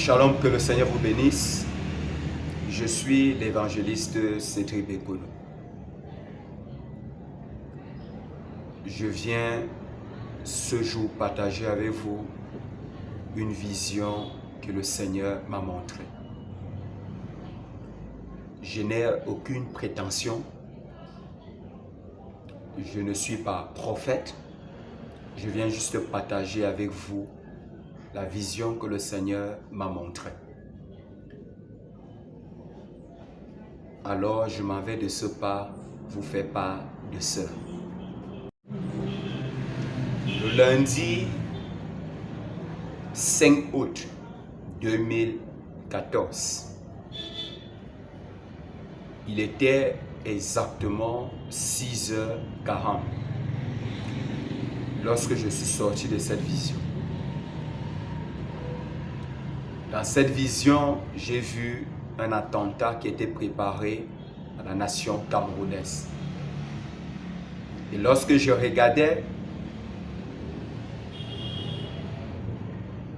Shalom, que le Seigneur vous bénisse. Je suis l'évangéliste Cédric Bekono. Je viens ce jour partager avec vous une vision que le Seigneur m'a montrée. Je n'ai aucune prétention. Je ne suis pas prophète. Je viens juste partager avec vous la vision que le Seigneur m'a montrée. Alors je m'en vais de ce pas vous faire part de cela. Le lundi 5 août 2014, il était exactement 6h40 lorsque je suis sorti de cette vision. Dans cette vision, j'ai vu un attentat qui était préparé à la nation camerounaise. Et lorsque je regardais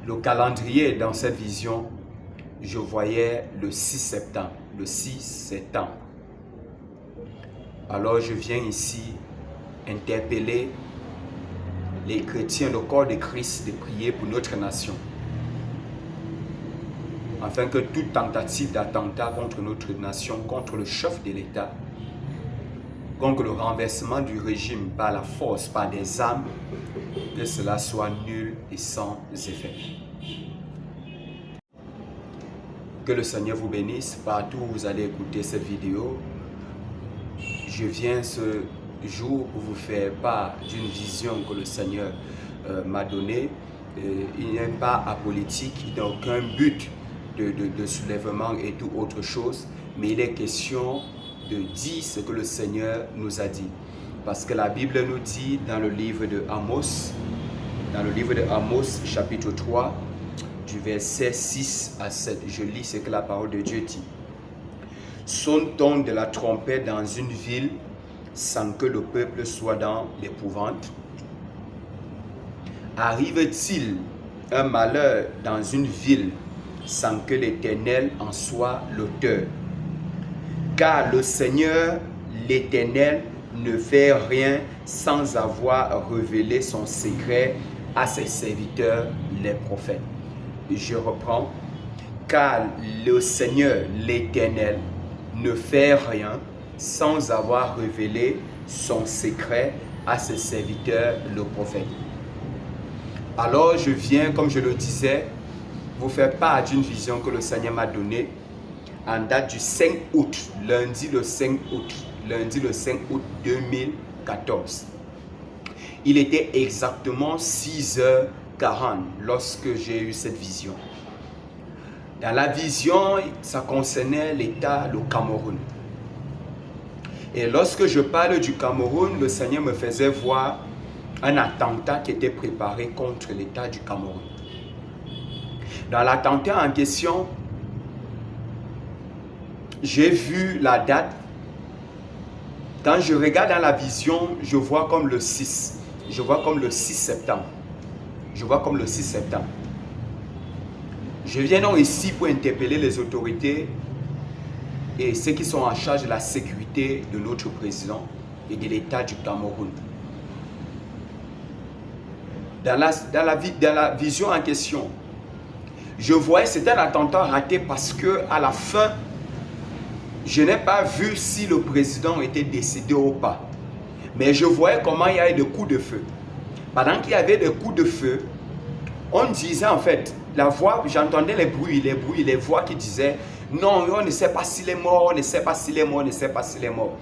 le calendrier dans cette vision, je voyais le 6 septembre. Le 6 septembre. Alors je viens ici interpeller les chrétiens, le corps de Christ, de prier pour notre nation, afin que toute tentative d'attentat contre notre nation, contre le chef de l'État, contre le renversement du régime par la force, par des armes, que cela soit nul et sans effet. Que le Seigneur vous bénisse partout où vous allez écouter cette vidéo. Je viens ce jour pour vous faire part d'une vision que le Seigneur m'a donnée. Il n'est pas apolitique, il n'a aucun but de soulèvement et tout autre chose, mais il est question de dire ce que le Seigneur nous a dit. Parce que la Bible nous dit dans le livre de Amos, chapitre 3, du verset 6 à 7, je lis ce que la parole de Dieu dit. Sonne-t-on de la trompette dans une ville sans que le peuple soit dans l'épouvante? Arrive-t-il un malheur dans une ville sans que l'Éternel en soit l'auteur? Car le Seigneur, l'Éternel, ne fait rien sans avoir révélé son secret à ses serviteurs, les prophètes. Et je reprends. Car le Seigneur, l'Éternel, ne fait rien sans avoir révélé son secret à ses serviteurs, le prophète. Alors je viens, comme je le disais, vous faire part d'une vision que le Seigneur m'a donnée en date du 5 août, lundi le 5 août 2014. Il était exactement 6h40 lorsque j'ai eu cette vision. Dans la vision, ça concernait l'État, le Cameroun. Et lorsque je parle du Cameroun, le Seigneur me faisait voir un attentat qui était préparé contre l'État du Cameroun. Dans l'attentat en question, j'ai vu la date. Quand je regarde dans la vision, je vois comme le 6. Je vois comme le 6 septembre. Je vois comme le 6 septembre. Je viens donc ici pour interpeller les autorités et ceux qui sont en charge de la sécurité de notre président et de l'État du Cameroun. Dans la vision en question, je voyais que c'était un attentat raté parce que à la fin, je n'ai pas vu si le président était décédé ou pas. Mais je voyais comment il y avait des coups de feu. Pendant qu'il y avait des coups de feu, on disait en fait, la voix, j'entendais les bruits, les voix qui disaient non, on ne sait pas s'il est mort, on ne sait pas s'il est mort, on ne sait pas s'il est mort.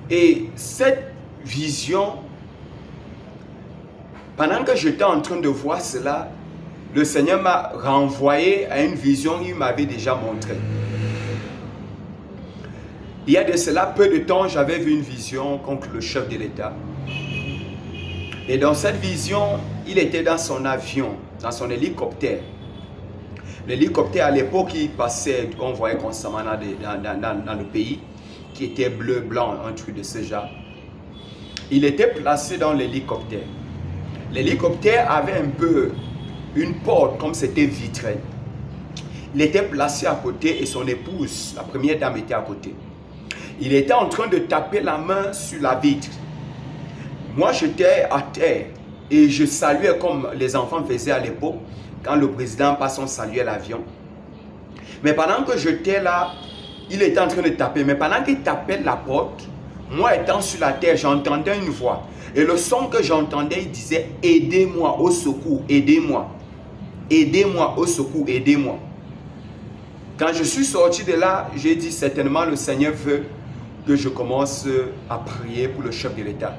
Et cette vision, pendant que j'étais en train de voir cela, le Seigneur m'a renvoyé à une vision qu'il m'avait déjà montrée. Il y a de cela peu de temps, j'avais vu une vision contre le chef de l'État. Et dans cette vision, il était dans son avion, dans son hélicoptère. L'hélicoptère à l'époque, il passait, qu'on voyait constamment dans le pays, qui était bleu, blanc, un truc de ce genre. Il était placé dans l'hélicoptère. L'hélicoptère avait un peu une porte, comme c'était vitré. Il était placé à côté et son épouse, la première dame, était à côté. Il était en train de taper la main sur la vitre. Moi, j'étais à terre et je saluais comme les enfants faisaient à l'époque. Quand le président passe, on saluait l'avion. Mais pendant que j'étais là, il était en train de taper. Mais pendant qu'il tapait la porte, moi étant sur la terre, j'entendais une voix. Et le son que j'entendais, il disait « Aidez-moi, au secours, aidez-moi. Aidez-moi, au secours, aidez-moi. » Quand je suis sorti de là, j'ai dit certainement le Seigneur veut que je commence à prier pour le chef de l'État.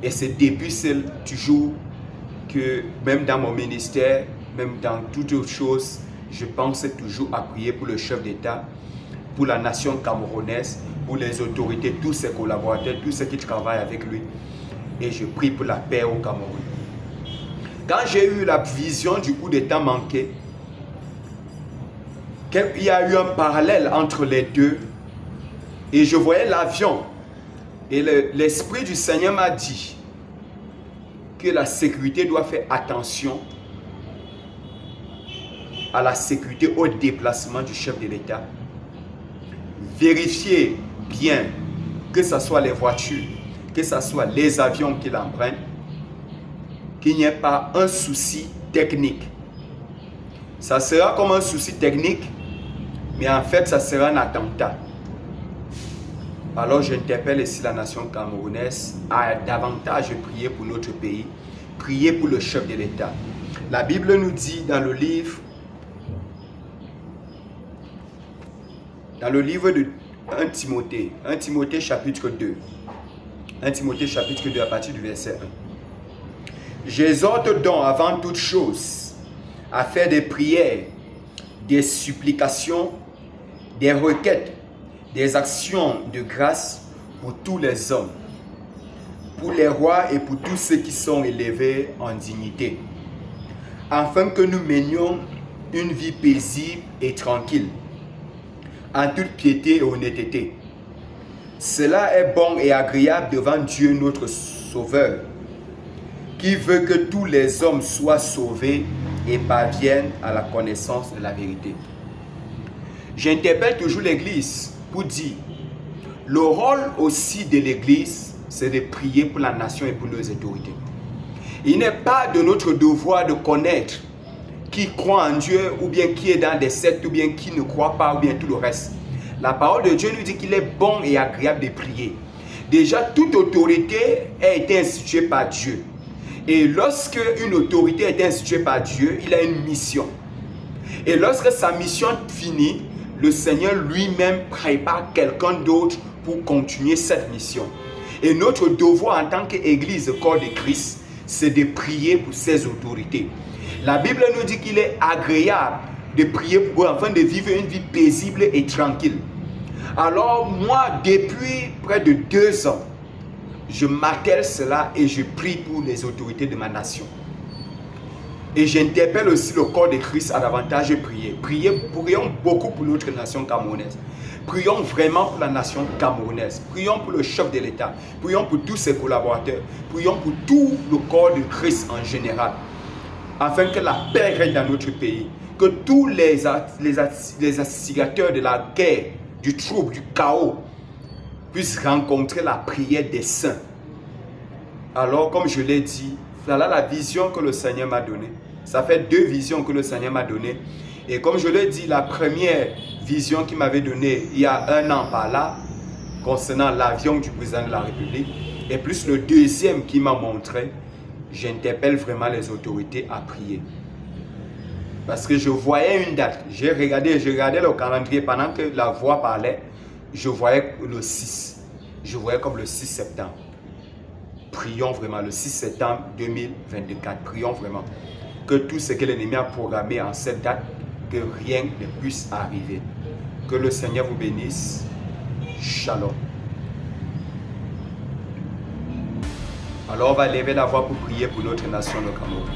Et c'est depuis toujours que même dans mon ministère, même dans toutes autres choses, je pense toujours à prier pour le chef d'État, pour la nation camerounaise, pour les autorités, tous ses collaborateurs, tous ceux qui travaillent avec lui. Et je prie pour la paix au Cameroun. Quand j'ai eu la vision du coup d'État manqué, il y a eu un parallèle entre les deux. Et je voyais l'avion. Et l'Esprit du Seigneur m'a dit que la sécurité doit faire attention à la sécurité au déplacement du chef de l'État. Vérifiez bien que ce soit les voitures, que ce soit les avions qu'il emprunte, qu'il n'y ait pas un souci technique. Ça sera comme un souci technique, mais en fait, ça sera un attentat. Alors, j'interpelle ici la nation camerounaise à davantage prier pour notre pays, prier pour le chef de l'État. La Bible nous dit dans le livre de 1 Timothée chapitre 2, 1 Timothée chapitre 2 à partir du verset 1. J'exhorte donc avant toute chose à faire des prières, des supplications, des requêtes, des actions de grâce pour tous les hommes, pour les rois et pour tous ceux qui sont élevés en dignité, afin que nous menions une vie paisible et tranquille, en toute piété et honnêteté. Cela est bon et agréable devant Dieu notre Sauveur, qui veut que tous les hommes soient sauvés et parviennent à la connaissance de la vérité. J'interpelle toujours l'Église pour dire, le rôle aussi de l'Église, c'est de prier pour la nation et pour nos autorités. Il n'est pas de notre devoir de connaître qui croit en Dieu, ou bien qui est dans des sectes, ou bien qui ne croit pas, ou bien tout le reste. La parole de Dieu nous dit qu'il est bon et agréable de prier. Déjà, toute autorité a été instituée par Dieu. Et lorsque une autorité est instituée par Dieu, il a une mission. Et lorsque sa mission finit, le Seigneur lui-même prépare quelqu'un d'autre pour continuer cette mission. Et notre devoir en tant qu'Église, corps de Christ, c'est de prier pour ces autorités. La Bible nous dit qu'il est agréable de prier pour eux afin de vivre une vie paisible et tranquille. Alors moi, depuis près de 2 ans, je m'attelle cela et je prie pour les autorités de ma nation. Et j'interpelle aussi le corps de Christ à davantage prier. Prions beaucoup pour notre nation camerounaise. Prions vraiment pour la nation camerounaise. Prions pour le chef de l'État. Prions pour tous ses collaborateurs. Prions pour tout le corps de Christ en général. Afin que la paix règne dans notre pays. Que tous les instigateurs de la guerre, du trouble, du chaos, puissent rencontrer la prière des saints. Alors, comme je l'ai dit, voilà la vision que le Seigneur m'a donnée. Ça fait 2 visions que le Seigneur m'a données. Et comme je l'ai dit, la première vision qu'il m'avait donnée il y a 1 an par là, concernant l'avion du président de la République, et plus le deuxième qui m'a montré, j'interpelle vraiment les autorités à prier. Parce que je voyais une date. J'ai regardé le calendrier pendant que la voix parlait. Je voyais le 6. Je voyais comme le 6 septembre. Prions vraiment le 6 septembre 2024. Prions vraiment que tout ce que l'ennemi a programmé en cette date, que rien ne puisse arriver. Que le Seigneur vous bénisse. Shalom. Alors on va lever la voix pour prier pour notre nation, le Cameroun.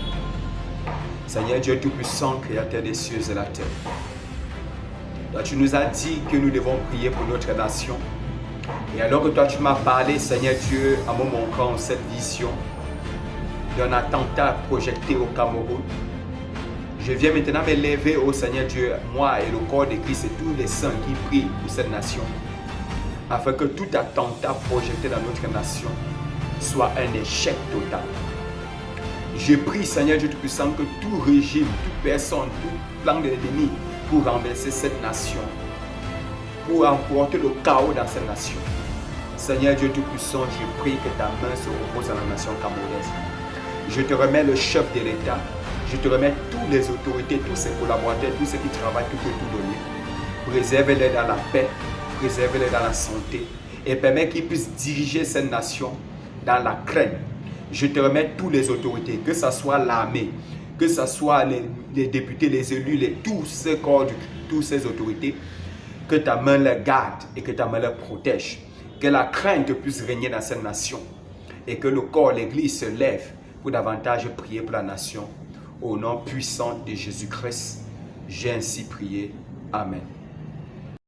Seigneur Dieu Tout-Puissant, Créateur des cieux et la terre. Toi, tu nous as dit que nous devons prier pour notre nation. Et alors que toi, tu m'as parlé, Seigneur Dieu, en me montrant cette vision, d'un attentat projeté au Cameroun. Je viens maintenant me lever au Seigneur Dieu, moi et le corps de Christ et tous les saints qui prient pour cette nation, afin que tout attentat projeté dans notre nation soit un échec total. Je prie, Seigneur Dieu Tout-Puissant, que tout régime, toute personne, tout plan de l'ennemi pour renverser cette nation, pour emporter le chaos dans cette nation. Seigneur Dieu Tout-Puissant, je prie que ta main se repose dans la nation camerounaise. Je te remets le chef de l'État, je te remets toutes les autorités, tous ses collaborateurs, tous ceux qui travaillent, tu peux tout donner. Préserve-les dans la paix, préserve-les dans la santé et permets qu'ils puissent diriger cette nation dans la crainte. Je te remets toutes les autorités, que ce soit l'armée, que ce soit les députés, les élus, tous ces corps, toutes ces autorités, que ta main les garde et que ta main les protège. Que la crainte puisse régner dans cette nation et que le corps, l'Église se lève pour davantage prier pour la nation. Au nom puissant de Jésus-Christ, j'ai ainsi prié. Amen.